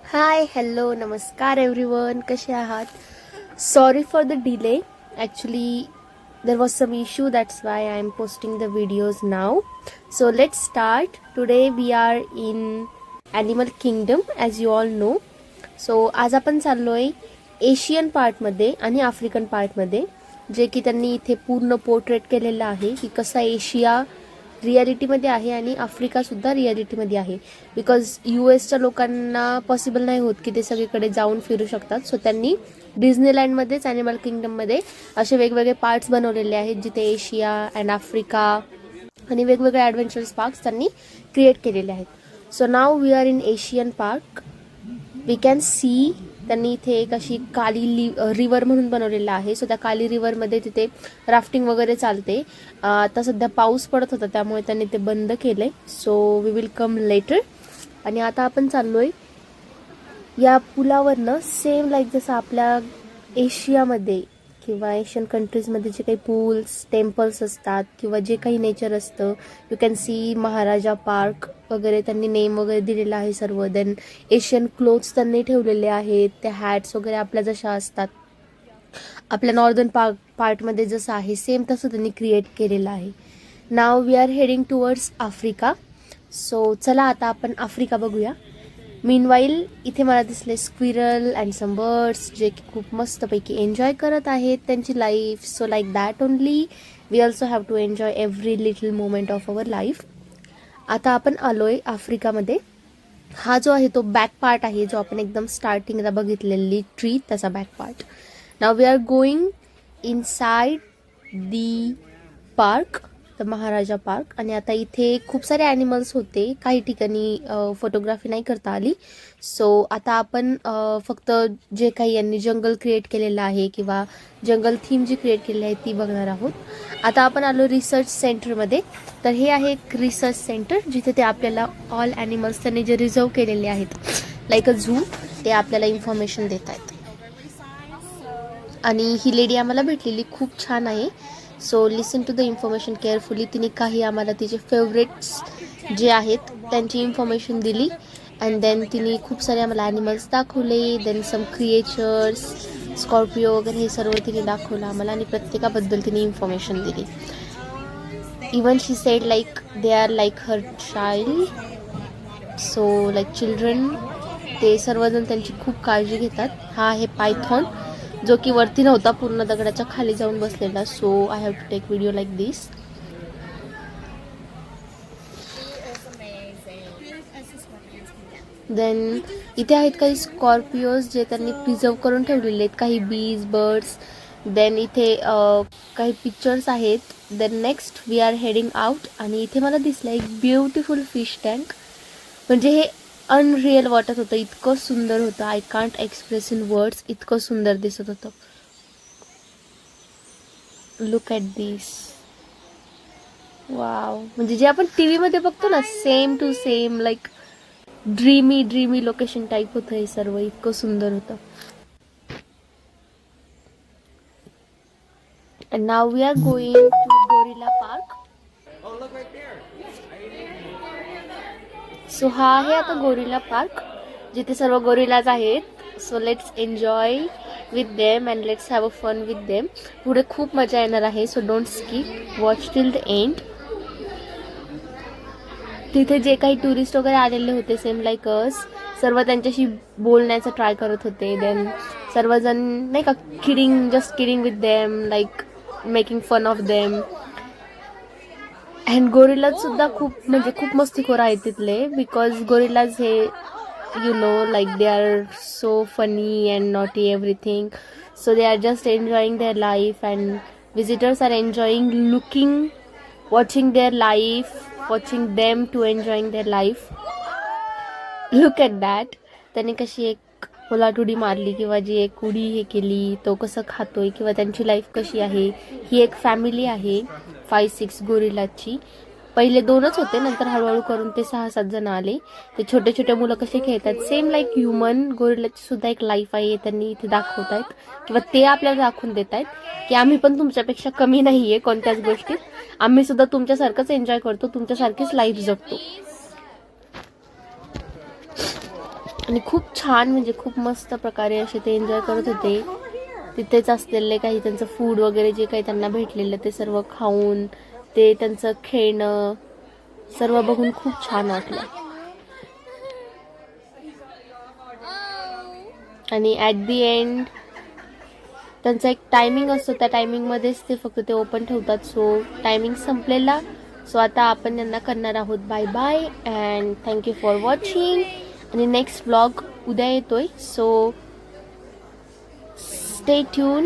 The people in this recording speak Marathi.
हाय हॅलो नमस्कार एव्हरीवन, कसे आहात? Sorry for the delay. Actually there was some issue, that's why I am posting the videos now. So let's start. Today we are in Animal Kingdom as you all know. So आज आपण चाललोय एशियन पार्टमध्ये आणि आफ्रिकन पार्टमध्ये, जे की त्यांनी इथे पूर्ण पोर्ट्रेट केलेलं आहे की कसा एशिया रियालिटीमध्ये आहे आणि आफ्रिकासुद्धा रियालिटीमध्ये आहे. बिकॉज US च्या लोकांना पॉसिबल नाही होत की ते सगळीकडे जाऊन फिरू शकतात. सो त्यांनी डिझनीलँडमध्येच ॲनिमल किंगडममध्ये असे वेगवेगळे पार्ट्स बनवलेले आहेत जिथे एशिया अँड आफ्रिका आणि वेगवेगळे ॲडव्हेंचरस पार्क्स त्यांनी क्रिएट केलेले आहेत. So now we are in Asian park. We can see त्यांनी इथे एक अशी काली रिव्हर म्हणून बनवलेलं आहे. सो त्या काली रिव्हरमध्ये तिथे राफ्टिंग वगैरे चालते. आता सध्या पाऊस पडत होता त्यामुळे त्यांनी ते बंद केलंय. So we will come later. आणि आता आपण चाललोय या पुलावरनं सेम लाईक जसं आपल्या एशियामध्ये किंवा एशियन कंट्रीजमध्ये जे काही पूल्स टेम्पल्स असतात किंवा जे काही नेचर असतं, you can see Maharaja park वगैरे त्यांनी नेम वगैरे दिलेलं आहे सर्व. देन एशियन क्लोथ्स त्यांनी ठेवलेले आहेत. त्या हॅट्स वगैरे आपल्या जशा असतात आपल्या नॉर्दर्न पार्टमध्ये जसं आहे सेम तसं त्यांनी क्रिएट केलेलं आहे. नाव we are heading towards Africa. So चला आता आपण आफ्रिका बघूया. मीनवाईल इथे मला दिसले स्क्विरल अँड सम बर्ड्स जे की खूप मस्तपैकी एन्जॉय करत आहेत त्यांची life. So like that only we also have to enjoy every little moment of our life. आता आपण आलोय आफ्रिकामध्ये. हा जो आहे तो बॅक पार्ट आहे जो आपण एकदम स्टार्टिंगला बघितलेली ट्री त्याचा back part. Now we are going inside the park, the Maharaja park. आणि आता इथे खूप सारे ॲनिमल्स होते, काही ठिकाणी फोटोग्राफी नाही करता आली. सो आता आपण फक्त जे काही यांनी जंगल क्रिएट केलेलं आहे किंवा जंगल थीम जी क्रिएट केलेली आहे ती बघणार आहोत. आता आपण आलो रिसर्च सेंटरमध्ये. तर हे आहे एक रिसर्च सेंटर जिथे ते आपल्याला ऑल ॲनिमल्स त्यांनी जे रिझर्व केलेले आहेत लाईक अ झू ते आपल्याला इन्फॉर्मेशन देत आहेत. आणि ही लेडी आम्हाला भेटलेली खूप छान आहे. So listen to the information carefully. तिने काही आम्हाला तिचे फेवरेट्स जे आहेत त्यांची इन्फॉर्मेशन दिली. अँड देन तिने खूप सारे आम्हाला ॲनिमल्स दाखवले. देन सम क्रिएचर्स स्कॉर्पिओ वगैरे हे सर्व तिने दाखवलं आम्हाला आणि प्रत्येकाबद्दल तिने इन्फॉर्मेशन दिली. Even she sed like they R like her child. So like children. ते सर्वजण त्यांची खूप काळजी घेतात. हा आहे पायथॉन जो की वरती नव्हता, पूर्ण दगडाच्या खाली जाऊन बसलेला. So I have to take video like this. Then इथे आहेत काही स्कॉर्पिओज जे त्यांनी प्रिझर्व करून ठेवलेले आहेत, काही बीज बर्ड्स. देन इथे काही पिक्चर्स आहेत. Then next we are heading out. आणि इथे मला दिसलं एक ब्युटिफुल फिश टँक. म्हणजे हे अनरियल वाटत होतं, इतकं सुंदर होतं. I can't express in words. इतकं सुंदर दिसत होतं. Look at this. वाव. म्हणजे जे आपण टीव्हीमध्ये बघतो ना same to same like dreamy location type होतं हे सर्व. इतकं सुंदर होतं. And now we are going to Gorilla Park. So हा आहे आता गोरिला पार्क जिथे सर्व गोरिलाज आहेत. So let's enjoy with them and let's have a fun with them. पुढे खूप मजा येणार आहे. So don't skip, watch till the end. तिथे जे काही टुरिस्ट वगैरे आलेले होते सेम लाईक अस, सर्व त्यांच्याशी बोलण्याचा ट्राय करत होते. देन सर्वजण नाही का just kidding with them like making fun of them. And gorillas सुद्धा खूप मस्तीखोर आहेत तिथले. बिकॉज गोरिलाज हे you know like they are so funny and naughty everything. So they are just enjoying their life and visitors are enjoying looking watching their life, watching them to enjoying their life. Look at that. त्याने कशी एक उलाटुडी मारली किंवा जी एक उडी हे केली, तो कसं खातोय किंवा त्यांची लाईफ कशी आहे. ही एक फॅमिली आहे 5-6 गोरिलाची. पहिले 2च होते, नंतर हळूहळू करून ते 6-7 जण आले. ते छोटे छोटे मुलं कसे खेळतात सेम लाईक ह्युमन. गोरिलाची सुद्धा एक लाईफ आहे त्यांनी इथे दाखवत आहेत किंवा ते आपल्याला दाखवून देत आहेत की आम्ही पण तुमच्यापेक्षा कमी नाही आहे कोणत्याच गोष्टीत. आम्ही सुद्धा तुमच्यासारखंच एन्जॉय करतो, तुमच्यासारखीच लाईफ जगतो. आणि खूप छान म्हणजे खूप मस्त प्रकारे असे ते एन्जॉय करत होते. तिथेच असलेले काही त्यांचं फूड वगैरे जे काही त्यांना भेटलेलं ते सर्व खाऊन, ते त्यांचं खेळणं सर्व बघून खूप छान वाटलं. आणि ॲट दी एंड त्यांचा एक टायमिंग असतो, त्या टायमिंगमध्येच ते फक्त ते ओपन ठेवतात. सो टायमिंग संपलेला. सो आता आपण यांना करणार आहोत bye bye and thank you for watching. आणि नेक्स्ट व्लॉग उद्या येतोय. So stay tune.